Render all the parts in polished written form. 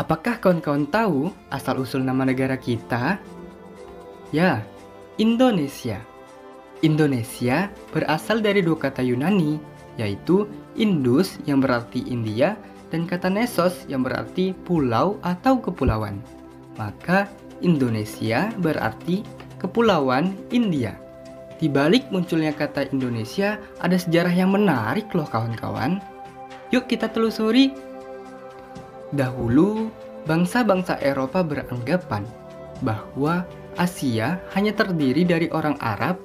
Apakah kawan-kawan tahu asal-usul nama negara kita? Ya, Indonesia. Indonesia berasal dari dua kata Yunani, yaitu Indus yang berarti India dan kata Nesos yang berarti pulau atau kepulauan. Maka Indonesia berarti kepulauan India. Di balik munculnya kata Indonesia ada sejarah yang menarik loh kawan-kawan. Yuk kita telusuri. Dahulu, bangsa-bangsa Eropa beranggapan bahwa Asia hanya terdiri dari orang Arab,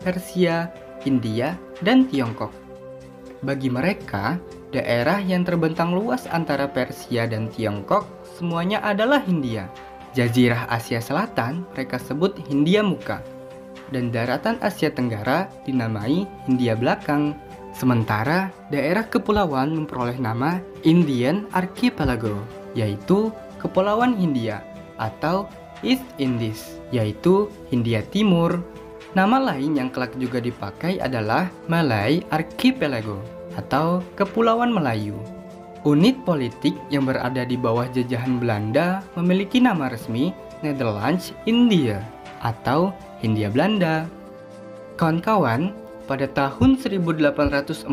Persia, India, dan Tiongkok. Bagi mereka, daerah yang terbentang luas antara Persia dan Tiongkok semuanya adalah Hindia. Jazirah Asia Selatan mereka sebut Hindia Muka, dan daratan Asia Tenggara dinamai Hindia Belakang. Sementara daerah kepulauan memperoleh nama Indian Archipelago, yaitu Kepulauan Hindia, atau East Indies, yaitu Hindia Timur. Nama lain yang kelak juga dipakai adalah Malay Archipelago, atau Kepulauan Melayu. Unit politik yang berada di bawah jajahan Belanda memiliki nama resmi Nederlands India, atau Hindia Belanda. Kawan-kawan, pada tahun 1847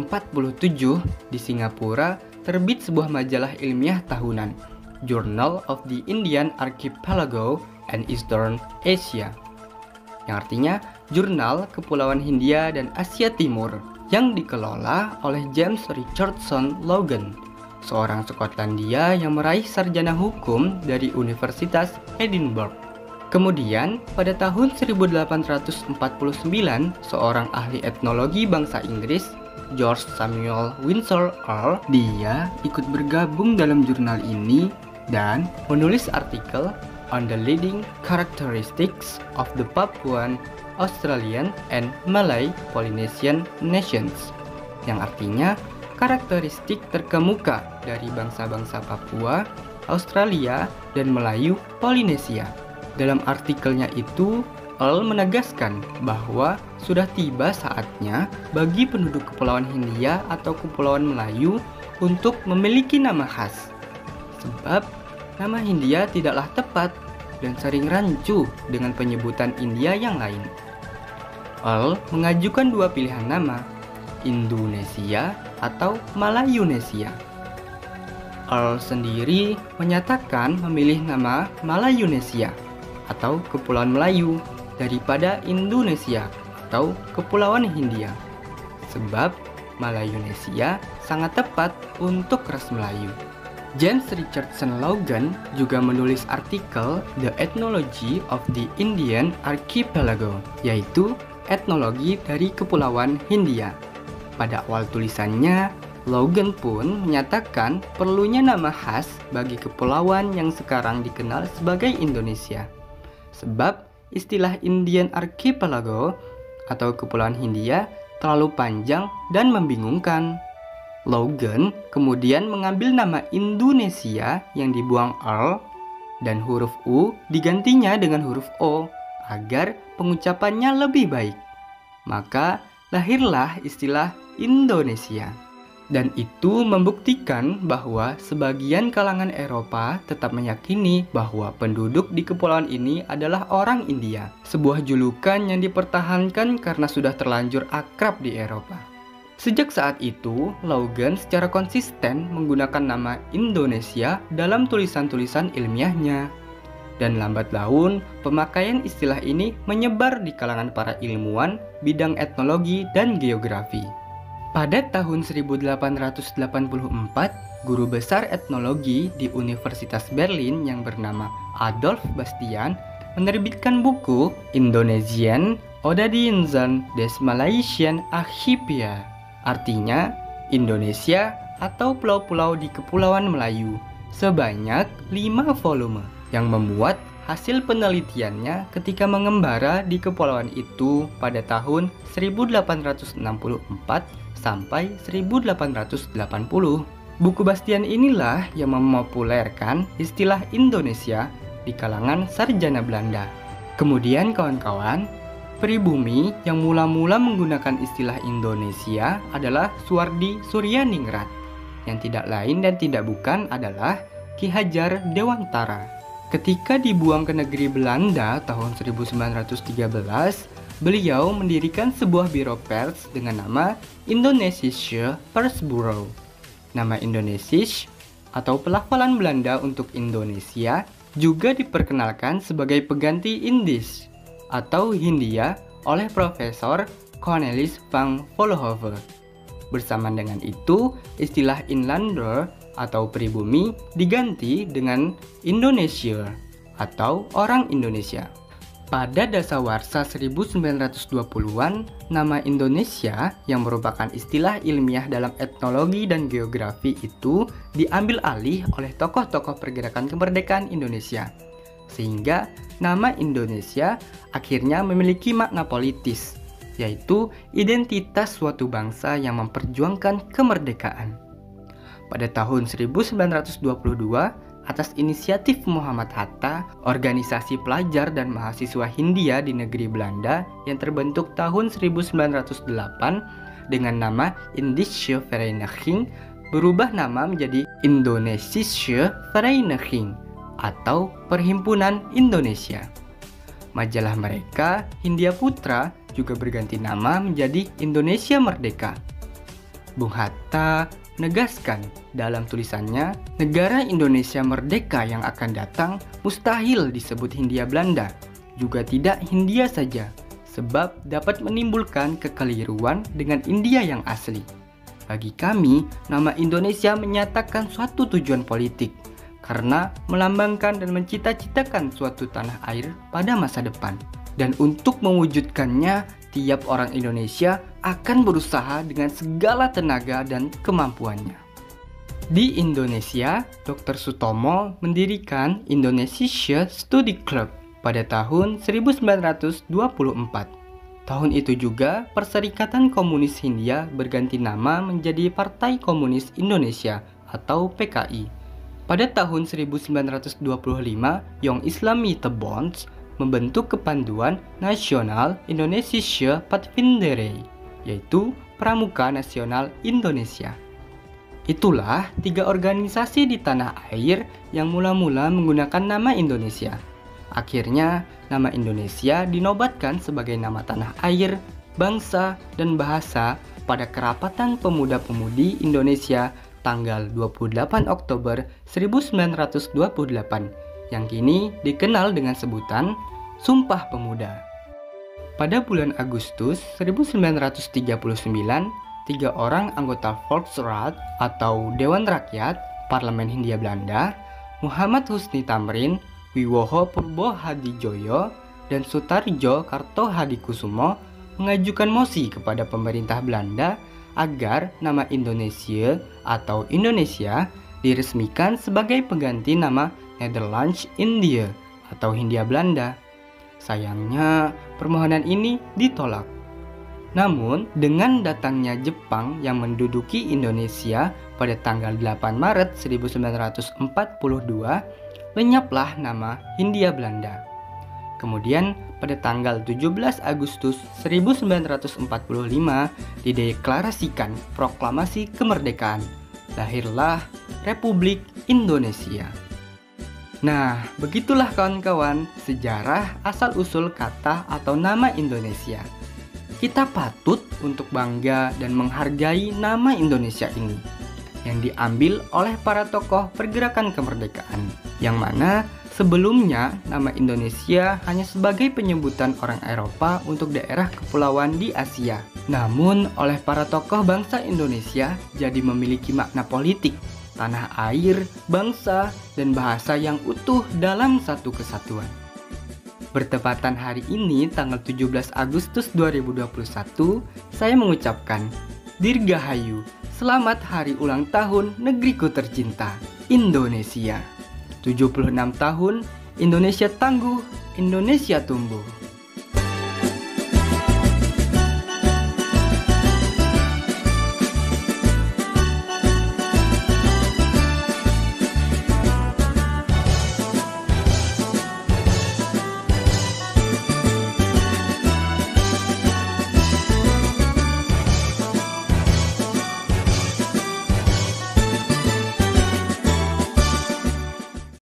di Singapura terbit sebuah majalah ilmiah tahunan, Journal of the Indian Archipelago and Eastern Asia, yang artinya Jurnal Kepulauan Hindia dan Asia Timur, yang dikelola oleh James Richardson Logan, seorang Skotlandia yang meraih sarjana hukum dari Universitas Edinburgh. Kemudian, pada tahun 1849, seorang ahli etnologi bangsa Inggris, George Samuel Windsor Earl, dia ikut bergabung dalam jurnal ini dan menulis artikel on the leading characteristics of the Papuan, Australian, and Malay Polynesian nations, yang artinya karakteristik terkemuka dari bangsa-bangsa Papua, Australia, dan Melayu Polinesia. Dalam artikelnya itu, Earl menegaskan bahwa sudah tiba saatnya bagi penduduk Kepulauan Hindia atau Kepulauan Melayu untuk memiliki nama khas. Sebab nama Hindia tidaklah tepat dan sering rancu dengan penyebutan India yang lain. Earl mengajukan dua pilihan nama, Indonesia atau Malayunesia. Earl sendiri menyatakan memilih nama Malayunesia atau Kepulauan Melayu daripada Indonesia atau Kepulauan Hindia, sebab Malayunesia sangat tepat untuk ras Melayu. James Richardson Logan juga menulis artikel The Ethnology of the Indian Archipelago, yaitu etnologi dari Kepulauan Hindia. Pada awal tulisannya, Logan pun menyatakan perlunya nama khas bagi kepulauan yang sekarang dikenal sebagai Indonesia. Sebab istilah Indian Archipelago atau Kepulauan Hindia terlalu panjang dan membingungkan. Logan kemudian mengambil nama Indonesia yang dibuang Earl dan huruf U digantinya dengan huruf O agar pengucapannya lebih baik. Maka lahirlah istilah Indonesia. Dan itu membuktikan bahwa sebagian kalangan Eropa tetap meyakini bahwa penduduk di kepulauan ini adalah orang India, sebuah julukan yang dipertahankan karena sudah terlanjur akrab di Eropa. Sejak saat itu, Logan secara konsisten menggunakan nama Indonesia dalam tulisan-tulisan ilmiahnya. Dan lambat laun, pemakaian istilah ini menyebar di kalangan para ilmuwan bidang etnologi dan geografi. Pada tahun 1884, guru besar etnologi di Universitas Berlin yang bernama Adolf Bastian menerbitkan buku Indonesian Odadienzen des Malaysian Archipelago, artinya Indonesia atau pulau-pulau di Kepulauan Melayu, sebanyak 5 volume yang memuat hasil penelitiannya ketika mengembara di kepulauan itu pada tahun 1864 sampai 1880. Buku Bastian inilah yang mempopulerkan istilah Indonesia di kalangan sarjana Belanda. Kemudian kawan-kawan, pribumi yang mula-mula menggunakan istilah Indonesia adalah Suwardi Suryaningrat, yang tidak lain dan tidak bukan adalah Ki Hajar Dewantara. Ketika dibuang ke negeri Belanda tahun 1913, beliau mendirikan sebuah biro pers dengan nama Indonesische Persbureau. Nama Indonesisch atau pelafalan Belanda untuk Indonesia juga diperkenalkan sebagai pengganti Indisch atau Hindia oleh Profesor Cornelis van Vollenhoven. Bersamaan dengan itu, istilah Inlander atau pribumi diganti dengan Indonesia atau orang Indonesia. Pada dasawarsa 1920-an, nama Indonesia yang merupakan istilah ilmiah dalam etnologi dan geografi itu diambil alih oleh tokoh-tokoh pergerakan kemerdekaan Indonesia. Sehingga nama Indonesia akhirnya memiliki makna politis, yaitu identitas suatu bangsa yang memperjuangkan kemerdekaan. Pada tahun 1922, atas inisiatif Muhammad Hatta, organisasi pelajar dan mahasiswa Hindia di negeri Belanda yang terbentuk tahun 1908 dengan nama Indische Vereniging berubah nama menjadi Indonesische Vereniging atau Perhimpunan Indonesia. Majalah mereka, Hindia Putra, juga berganti nama menjadi Indonesia Merdeka. Bung Hatta menegaskan dalam tulisannya, negara Indonesia merdeka yang akan datang mustahil disebut Hindia Belanda, juga tidak Hindia saja, sebab dapat menimbulkan kekeliruan dengan India yang asli. Bagi kami, nama Indonesia menyatakan suatu tujuan politik, karena melambangkan dan mencita-citakan suatu tanah air pada masa depan. Dan untuk mewujudkannya, tiap orang Indonesia akan berusaha dengan segala tenaga dan kemampuannya. Di Indonesia, Dr. Sutomo mendirikan Indonesische Study Club pada tahun 1924. Tahun itu juga, Perserikatan Komunis Hindia berganti nama menjadi Partai Komunis Indonesia atau PKI. Pada tahun 1925, Young Islami Bonds membentuk Kepanduan Nasional Indonesische Padvinderij, yaitu Pramuka Nasional Indonesia. Itulah tiga organisasi di tanah air yang mula-mula menggunakan nama Indonesia. Akhirnya, nama Indonesia dinobatkan sebagai nama tanah air, bangsa, dan bahasa pada Kerapatan Pemuda-Pemudi Indonesia tanggal 28 Oktober 1928, yang kini dikenal dengan sebutan Sumpah Pemuda. Pada bulan Agustus 1939, 3 orang anggota Volksraad atau Dewan Rakyat Parlemen Hindia Belanda, Muhammad Husni Tamrin, Wiwoho Purbo Hadijoyo, dan Sutarjo Kartohadikusumo mengajukan mosi kepada pemerintah Belanda agar nama Indonesia atau Indonesia diresmikan sebagai pengganti nama Nederlands India atau Hindia Belanda. Sayangnya, permohonan ini ditolak. Namun, dengan datangnya Jepang yang menduduki Indonesia pada tanggal 8 Maret 1942, lenyaplah nama Hindia Belanda. Kemudian, pada tanggal 17 Agustus 1945, dideklarasikan proklamasi kemerdekaan. Lahirlah Republik Indonesia. Nah, begitulah kawan-kawan sejarah asal-usul kata atau nama Indonesia. Kita patut untuk bangga dan menghargai nama Indonesia ini yang diambil oleh para tokoh pergerakan kemerdekaan, yang mana sebelumnya nama Indonesia hanya sebagai penyebutan orang Eropa untuk daerah kepulauan di Asia. Namun oleh para tokoh bangsa Indonesia jadi memiliki makna politik, tanah air, bangsa, dan bahasa yang utuh dalam satu kesatuan. Bertepatan hari ini, tanggal 17 Agustus 2021, saya mengucapkan Dirgahayu, selamat hari ulang tahun negeriku tercinta, Indonesia. 76 tahun, Indonesia tangguh, Indonesia tumbuh.